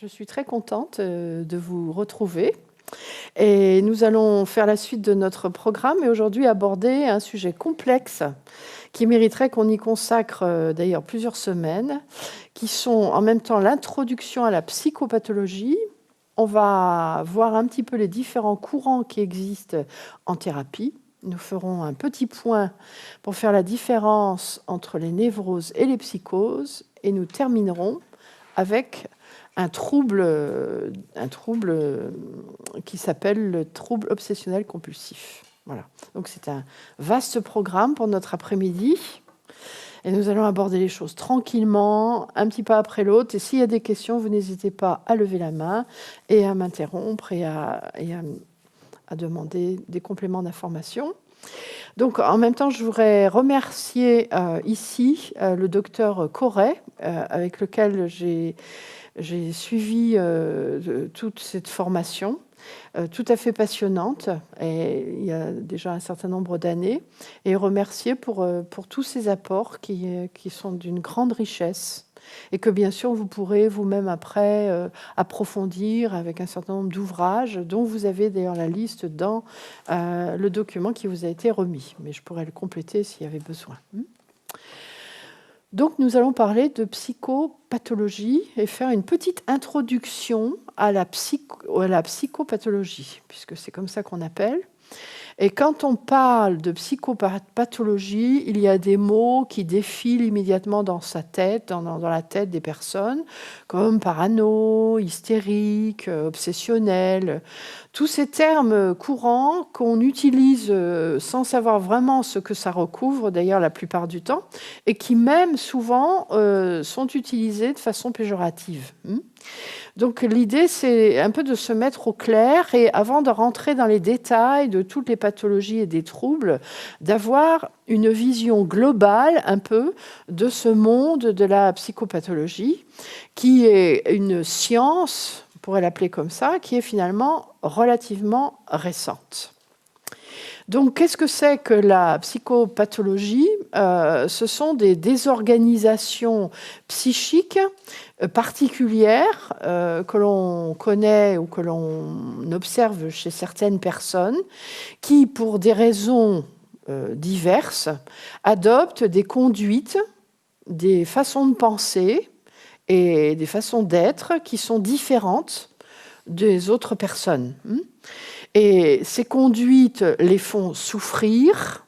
Je suis très contente de vous retrouver et nous allons faire la suite de notre programme et aujourd'hui aborder un sujet complexe qui mériterait qu'on y consacre d'ailleurs plusieurs semaines, qui sont en même temps l'introduction à la psychopathologie. On va voir un petit peu les différents courants qui existent en thérapie. Nous ferons un petit point pour faire la différence entre les névroses et les psychoses et nous terminerons avec un trouble qui s'appelle le trouble obsessionnel compulsif. Voilà. Donc c'est un vaste programme pour notre après-midi. Et nous allons aborder les choses tranquillement, un petit pas après l'autre. Et s'il y a des questions, vous n'hésitez pas à lever la main et à m'interrompre et à demander des compléments d'information. Donc, en même temps, je voudrais remercier ici le docteur Corret, avec lequel j'ai suivi toute cette formation, tout à fait passionnante, et il y a déjà un certain nombre d'années, et remercier pour tous ces apports qui sont d'une grande richesse, et que bien sûr vous pourrez vous-même après approfondir avec un certain nombre d'ouvrages, dont vous avez d'ailleurs la liste dans le document qui vous a été remis, mais je pourrais le compléter s'il y avait besoin. Donc nous allons parler de psychopathologie et faire une petite introduction à la psychopathologie, puisque c'est comme ça qu'on appelle. Et quand on parle de psychopathologie, il y a des mots qui défilent immédiatement dans sa tête, dans la tête des personnes, comme parano, hystérique, obsessionnel. Tous ces termes courants qu'on utilise sans savoir vraiment ce que ça recouvre, d'ailleurs la plupart du temps, et qui même souvent sont utilisés de façon péjorative. Donc l'idée, c'est un peu de se mettre au clair et avant de rentrer dans les détails de toutes les pathologies et des troubles, d'avoir une vision globale un peu de ce monde de la psychopathologie, qui est une science, on pourrait l'appeler comme ça, qui est finalement relativement récente. Donc, qu'est-ce que c'est que la psychopathologie ? Ce sont des désorganisations psychiques particulières que l'on connaît ou que l'on observe chez certaines personnes qui, pour des raisons diverses, adoptent des conduites, des façons de penser et des façons d'être qui sont différentes des autres personnes. Et ces conduites les font souffrir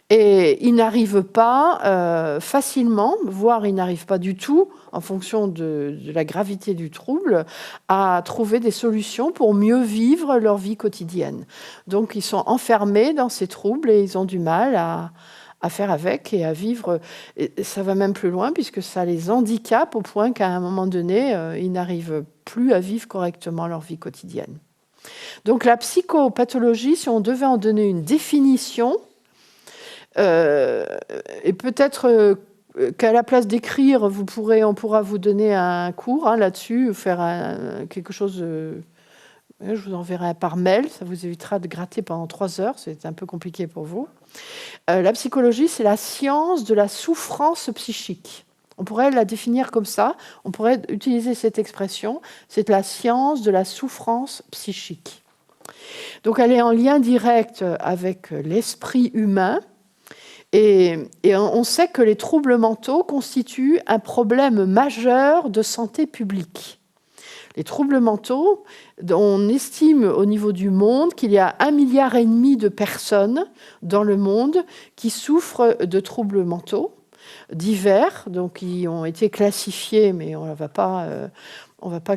et ils n'arrivent pas facilement, voire ils n'arrivent pas du tout, en fonction de la gravité du trouble, à trouver des solutions pour mieux vivre leur vie quotidienne. Donc ils sont enfermés dans ces troubles et ils ont du mal à faire avec et à vivre. Et ça va même plus loin puisque ça les handicape au point qu'à un moment donné, ils n'arrivent plus à vivre correctement leur vie quotidienne. Donc la psychopathologie, si on devait en donner une définition, et peut-être qu'à la place d'écrire, on pourra vous donner un cours là-dessus, faire quelque chose. Je vous enverrai par mail, ça vous évitera de gratter pendant 3 heures, c'est un peu compliqué pour vous. La psychologie, c'est la science de la souffrance psychique. On pourrait la définir comme ça, on pourrait utiliser cette expression, c'est la science de la souffrance psychique. Donc elle est en lien direct avec l'esprit humain et on sait que les troubles mentaux constituent un problème majeur de santé publique. Les troubles mentaux, on estime au niveau du monde qu'il y a 1,5 milliard de personnes dans le monde qui souffrent de troubles mentaux divers, donc qui ont été classifiés, mais on ne va pas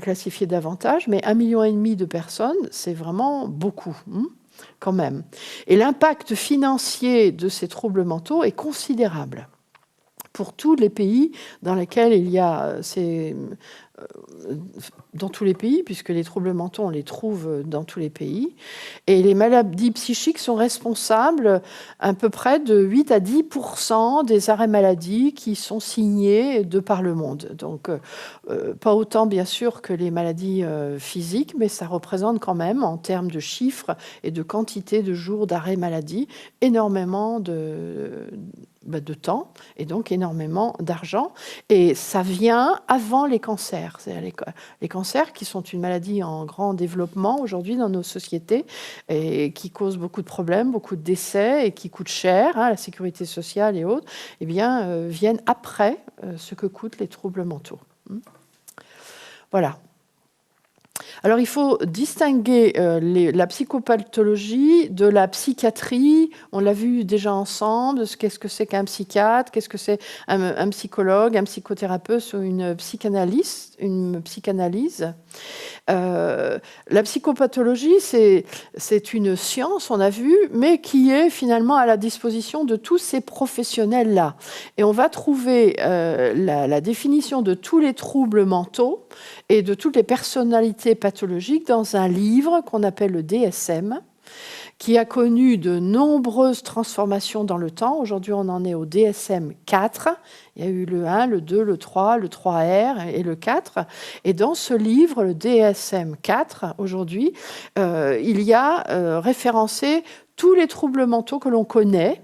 classifier davantage, mais 1,5 million de personnes, c'est vraiment beaucoup, quand même. Et l'impact financier de ces troubles mentaux est considérable pour tous les pays dans lesquels il y a dans tous les pays, puisque les troubles mentaux, on les trouve dans tous les pays. Et les maladies psychiques sont responsables à peu près de 8 à 10% des arrêts maladie qui sont signés de par le monde. Donc, pas autant, bien sûr, que les maladies physiques, mais ça représente quand même, en termes de chiffres et de quantité de jours d'arrêt maladie, énormément de temps et donc énormément d'argent. Et ça vient avant les cancers. Les cancers qui sont une maladie en grand développement aujourd'hui dans nos sociétés et qui causent beaucoup de problèmes, beaucoup de décès et qui coûtent cher, la sécurité sociale et autres, eh bien, viennent après ce que coûtent les troubles mentaux. Voilà. Alors, il faut distinguer la psychopathologie de la psychiatrie. On l'a vu déjà ensemble. Qu'est-ce que c'est qu'un psychiatre? Qu'est-ce que c'est un psychologue, un psychothérapeute ou une psychanalyse? La psychopathologie, c'est une science, on a vu, mais qui est finalement à la disposition de tous ces professionnels-là. Et on va trouver la définition de tous les troubles mentaux et de toutes les personnalités pathologiques dans un livre qu'on appelle le DSM, qui a connu de nombreuses transformations dans le temps. Aujourd'hui, on en est au DSM 4. Il y a eu le 1, le 2, le 3, le 3R et le 4. Et dans ce livre, le DSM 4, aujourd'hui, il y a référencé tous les troubles mentaux que l'on connaît.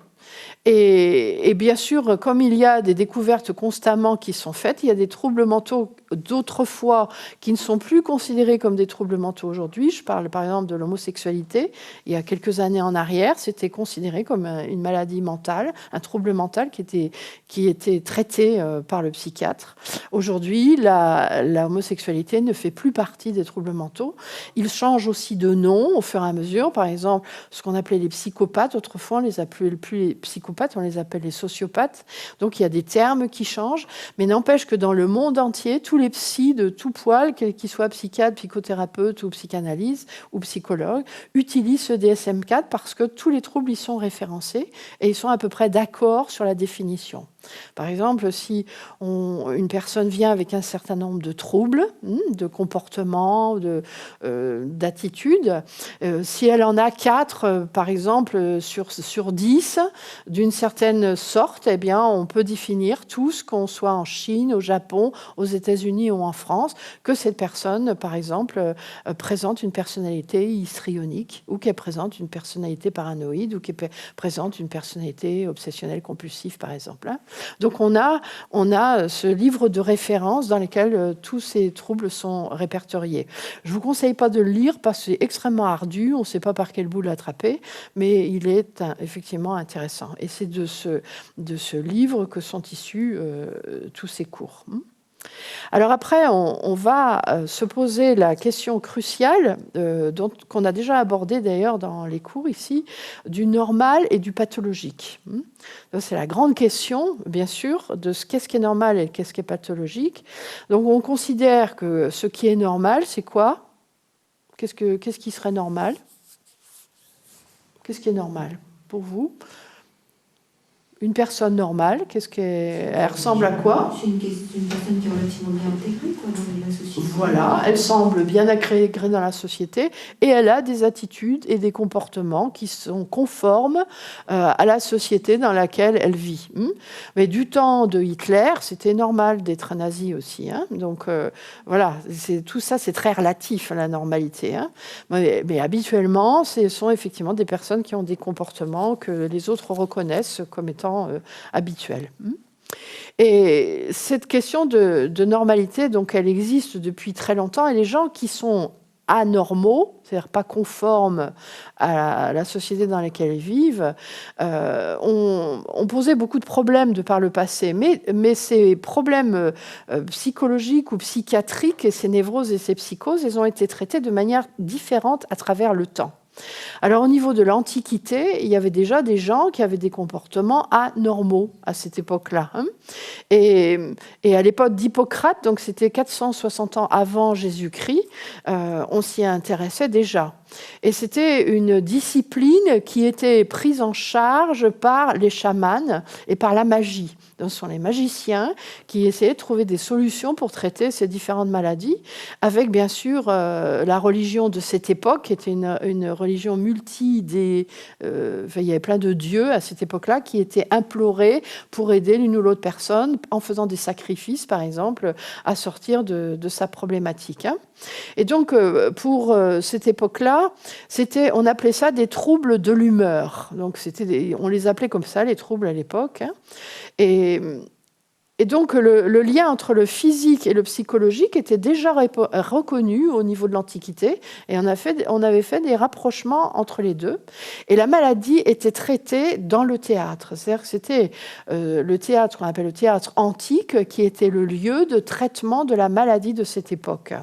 Et bien sûr, comme il y a des découvertes constamment qui sont faites, il y a des troubles mentaux d'autrefois qui ne sont plus considérés comme des troubles mentaux aujourd'hui. Je parle par exemple de l'homosexualité. Il y a quelques années en arrière, c'était considéré comme une maladie mentale, un trouble mental qui était traité par le psychiatre. Aujourd'hui, la homosexualité ne fait plus partie des troubles mentaux. Ils changent aussi de nom au fur et à mesure. Par exemple, ce qu'on appelait les psychopathes, autrefois on les appelait plus les psychopathes, on les appelle les sociopathes. Donc il y a des termes qui changent, mais n'empêche que dans le monde entier, tous les psys de tout poil, qu'ils soient psychiatres, psychothérapeutes ou psychanalystes ou psychologues, utilisent ce DSM-4 parce que tous les troubles y sont référencés et ils sont à peu près d'accord sur la définition. Par exemple, si une personne vient avec un certain nombre de troubles, de comportement, d'attitude, si elle en a 4, par exemple, sur 10, d'une certaine sorte, eh bien, on peut définir tous, qu'on soit en Chine, au Japon, aux États-Unis ou en France, que cette personne, par exemple, présente une personnalité histrionique ou qu'elle présente une personnalité paranoïde ou qu'elle présente une personnalité obsessionnelle compulsive, par exemple. Donc on a ce livre de référence dans lequel tous ces troubles sont répertoriés. Je ne vous conseille pas de le lire parce que c'est extrêmement ardu, on ne sait pas par quel bout l'attraper, mais il est effectivement intéressant. Et c'est de ce livre que sont issus tous ces cours. Alors après, on va se poser la question cruciale, qu'on a déjà abordée d'ailleurs dans les cours ici, du normal et du pathologique. C'est la grande question, bien sûr, de qu'est-ce qui est normal et qu'est-ce qui est pathologique. Donc on considère que ce qui est normal, c'est quoi? Qu'est-ce qui serait normal? Qu'est-ce qui est normal pour vous? Une personne normale, elle ressemble à quoi? C'est une personne qui est relativement bien intégrée dans la société. Voilà, elle semble bien intégrée dans la société et elle a des attitudes et des comportements qui sont conformes à la société dans laquelle elle vit. Mais du temps de Hitler, c'était normal d'être nazi aussi. Donc voilà, tout ça, c'est très relatif à la normalité. Mais habituellement, ce sont effectivement des personnes qui ont des comportements que les autres reconnaissent comme étant habituels. Et cette question de normalité, donc, elle existe depuis très longtemps. Et les gens qui sont anormaux, c'est-à-dire pas conformes à la société dans laquelle ils vivent, ont posé beaucoup de problèmes de par le passé. Mais ces problèmes psychologiques ou psychiatriques, et ces névroses et ces psychoses, ils ont été traités de manière différente à travers le temps. Alors au niveau de l'Antiquité, il y avait déjà des gens qui avaient des comportements anormaux à cette époque-là. Et à l'époque d'Hippocrate, donc c'était 460 ans avant Jésus-Christ, on s'y intéressait déjà. Et c'était une discipline qui était prise en charge par les chamans et par la magie. Donc, ce sont les magiciens qui essayaient de trouver des solutions pour traiter ces différentes maladies, avec bien sûr la religion de cette époque, qui était une religion il y avait plein de dieux à cette époque-là qui étaient implorés pour aider l'une ou l'autre personne en faisant des sacrifices, par exemple, à sortir de sa problématique. Et donc, pour cette époque-là, cas, on appelait ça des troubles de l'humeur. Donc, on les appelait comme ça, les troubles à l'époque. Hein. Et donc, le lien entre le physique et le psychologique était déjà reconnu au niveau de l'Antiquité, et on avait fait des rapprochements entre les deux. Et la maladie était traitée dans le théâtre. C'est-à-dire que c'était le théâtre qu'on appelle le théâtre antique, qui était le lieu de traitement de la maladie de cette époque.